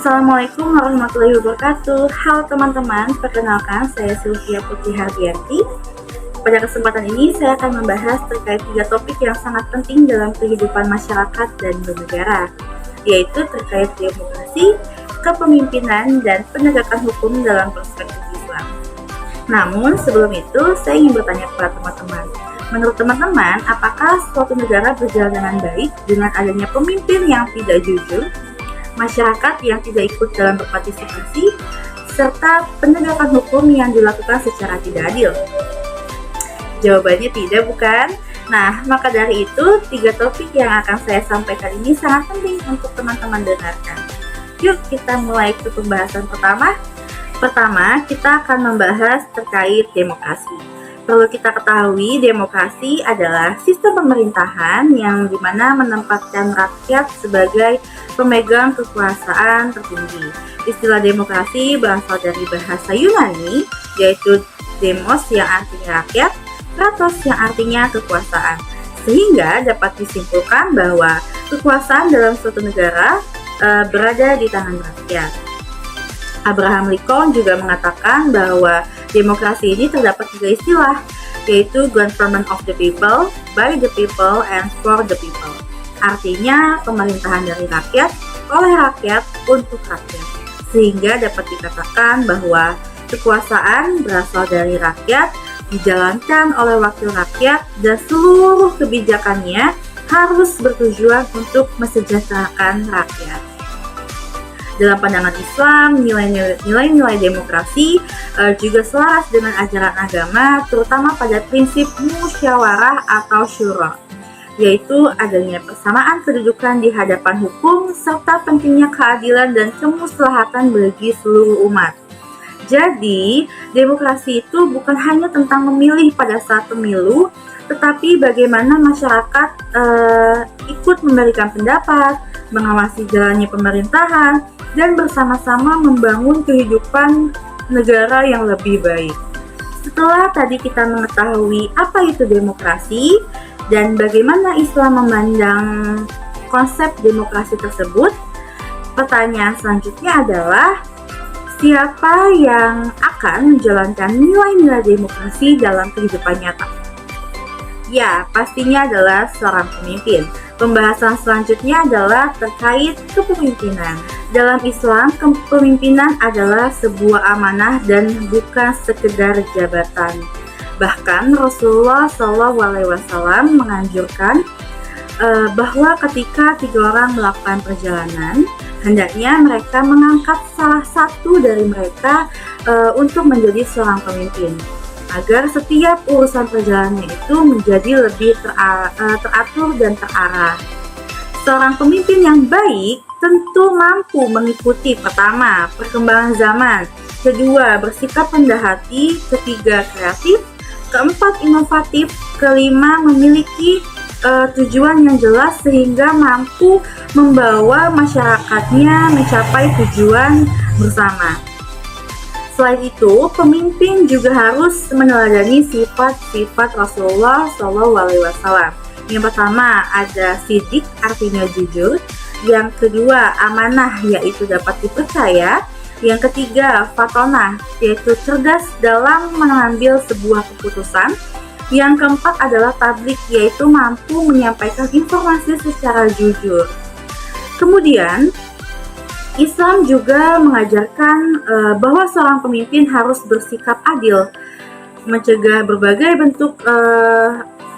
Assalamualaikum warahmatullahi wabarakatuh. Halo teman-teman, perkenalkan saya Sylvia Putri Hardianti. Pada kesempatan ini saya akan membahas terkait 3 topik yang sangat penting dalam kehidupan masyarakat dan bernegara, yaitu terkait demokrasi, kepemimpinan, dan penegakan hukum dalam perspektif Islam. Namun sebelum itu saya ingin bertanya kepada teman-teman, menurut teman-teman, apakah suatu negara berjalan dengan baik dengan adanya pemimpin yang tidak jujur, masyarakat yang tidak ikut dalam berpartisipasi, serta penegakan hukum yang dilakukan secara tidak adil? Jawabannya tidak, bukan? Nah, maka dari itu, 3 topik yang akan saya sampaikan ini sangat penting untuk teman-teman dengarkan. Yuk kita mulai ke pembahasan pertama. Pertama, kita akan membahas terkait demokrasi. Perlu kita ketahui, demokrasi adalah sistem pemerintahan yang dimana menempatkan rakyat sebagai pemegang kekuasaan tertinggi. Istilah demokrasi berasal dari bahasa Yunani, yaitu demos yang artinya rakyat, kratos yang artinya kekuasaan. Sehingga dapat disimpulkan bahwa kekuasaan dalam suatu negara berada di tangan rakyat. Abraham Lincoln juga mengatakan bahwa demokrasi ini terdapat 3 istilah, yaitu government of the people, by the people, and for the people. Artinya pemerintahan dari rakyat, oleh rakyat, untuk rakyat. Sehingga dapat dikatakan bahwa kekuasaan berasal dari rakyat, dijalankan oleh wakil rakyat, dan seluruh kebijakannya harus bertujuan untuk mesejahterakan rakyat. Dalam pandangan Islam, nilai-nilai demokrasi juga selaras dengan ajaran agama, terutama pada prinsip musyawarah atau syura, yaitu adanya persamaan kedudukan di hadapan hukum serta pentingnya keadilan dan kemuslahatan bagi seluruh umat. Jadi, demokrasi itu bukan hanya tentang memilih pada saat pemilu, tetapi bagaimana masyarakat ikut memberikan pendapat, mengawasi jalannya pemerintahan, dan bersama-sama membangun kehidupan negara yang lebih baik. Setelah tadi kita mengetahui apa itu demokrasi dan bagaimana Islam memandang konsep demokrasi tersebut, pertanyaan selanjutnya adalah siapa yang akan menjalankan nilai-nilai demokrasi dalam kehidupan nyata? Ya, pastinya adalah seorang pemimpin. Pembahasan selanjutnya adalah terkait kepemimpinan. Dalam Islam, kepemimpinan adalah sebuah amanah dan bukan sekedar jabatan. Bahkan Rasulullah SAW menganjurkan bahwa ketika 3 orang melakukan perjalanan, hendaknya mereka mengangkat salah satu dari mereka untuk menjadi seorang pemimpin, agar setiap urusan perjalanan itu menjadi lebih teratur dan terarah. Seorang pemimpin yang baik tentu mampu mengikuti pertama, perkembangan zaman, kedua, bersikap rendah hati, ketiga, kreatif, keempat, inovatif, kelima, memiliki tujuan yang jelas sehingga mampu membawa masyarakatnya mencapai tujuan bersama. Selain itu, pemimpin juga harus meneladani sifat-sifat Rasulullah SAW. Yang pertama ada sidik, artinya jujur. Yang kedua amanah, yaitu dapat dipercaya. Yang ketiga fatonah, yaitu cerdas dalam mengambil sebuah keputusan. Yang keempat adalah tablik, yaitu mampu menyampaikan informasi secara jujur. Kemudian Islam juga mengajarkan bahwa seorang pemimpin harus bersikap adil, mencegah berbagai bentuk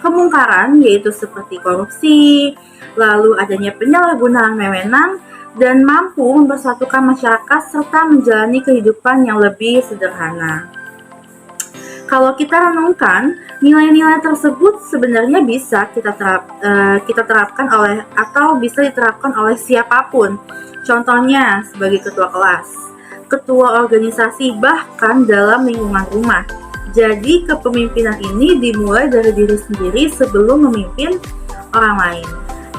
kemungkaran, yaitu seperti korupsi, lalu adanya penyalahgunaan wewenang, dan mampu mempersatukan masyarakat serta menjalani kehidupan yang lebih sederhana. Kalau kita renungkan, nilai-nilai tersebut sebenarnya bisa kita terapkan oleh atau bisa diterapkan oleh siapapun. Contohnya sebagai ketua kelas, ketua organisasi, bahkan dalam lingkungan rumah. Jadi kepemimpinan ini dimulai dari diri sendiri sebelum memimpin orang lain.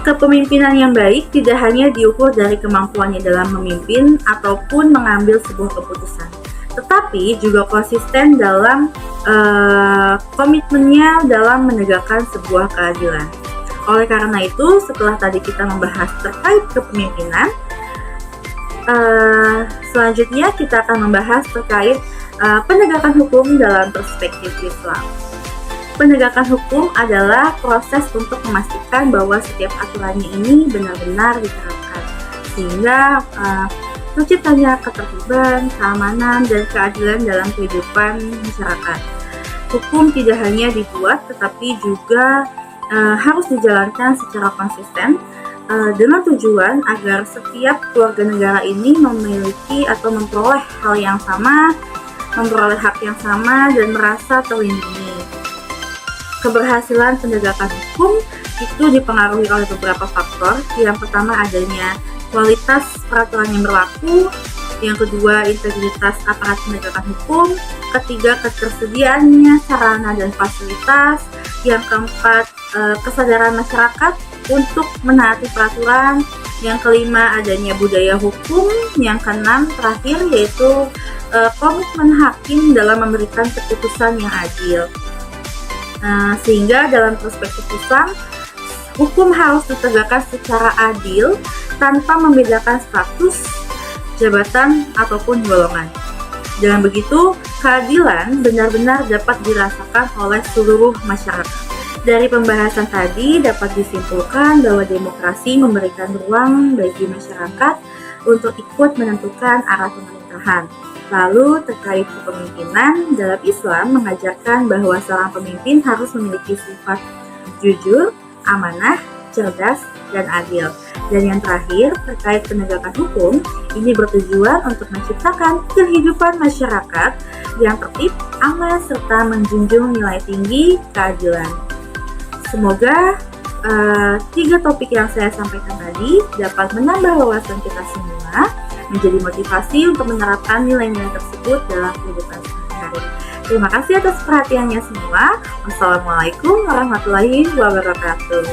Kepemimpinan yang baik tidak hanya diukur dari kemampuannya dalam memimpin ataupun mengambil sebuah keputusan, tetapi juga konsisten dalam komitmennya dalam menegakkan sebuah keadilan. Oleh karena itu, setelah tadi kita membahas terkait kepemimpinan, Selanjutnya kita akan membahas terkait penegakan hukum dalam perspektif Islam. Penegakan hukum adalah proses untuk memastikan bahwa setiap aturannya ini benar-benar diterapkan, sehingga terciptanya ketertiban, keamanan, dan keadilan dalam kehidupan masyarakat. Hukum tidak hanya dibuat, tetapi juga harus dijalankan secara konsisten dengan tujuan agar setiap keluarga negara ini memiliki atau memperoleh hal yang sama, memperoleh hak yang sama, dan merasa terlindungi. Keberhasilan penegakan hukum itu dipengaruhi oleh beberapa faktor. Yang pertama adanya kualitas peraturan yang berlaku, yang kedua integritas aparat penegakan hukum, ketiga ketersediaannya sarana dan fasilitas, yang keempat kesadaran masyarakat untuk menaati peraturan, yang kelima adanya budaya hukum, yang keenam terakhir yaitu komitmen hakim dalam memberikan keputusan yang adil. Sehingga dalam perspektif Islam, hukum harus ditegakkan secara adil tanpa membedakan status, jabatan, ataupun golongan. Dengan begitu, keadilan benar-benar dapat dirasakan oleh seluruh masyarakat. Dari pembahasan tadi dapat disimpulkan bahwa demokrasi memberikan ruang bagi masyarakat untuk ikut menentukan arah pemerintahan. Lalu terkait kepemimpinan, dalam Islam mengajarkan bahwa seorang pemimpin harus memiliki sifat jujur, amanah, cerdas, dan adil. Dan yang terakhir, terkait penegakan hukum, ini bertujuan untuk menciptakan kehidupan masyarakat yang tertib, aman, serta menjunjung nilai tinggi keadilan. Semoga 3 topik yang saya sampaikan tadi dapat menambah wawasan kita semua, menjadi motivasi untuk menerapkan nilai-nilai tersebut dalam kehidupan sehari-hari. Terima kasih atas perhatiannya semua. Wassalamualaikum warahmatullahi wabarakatuh.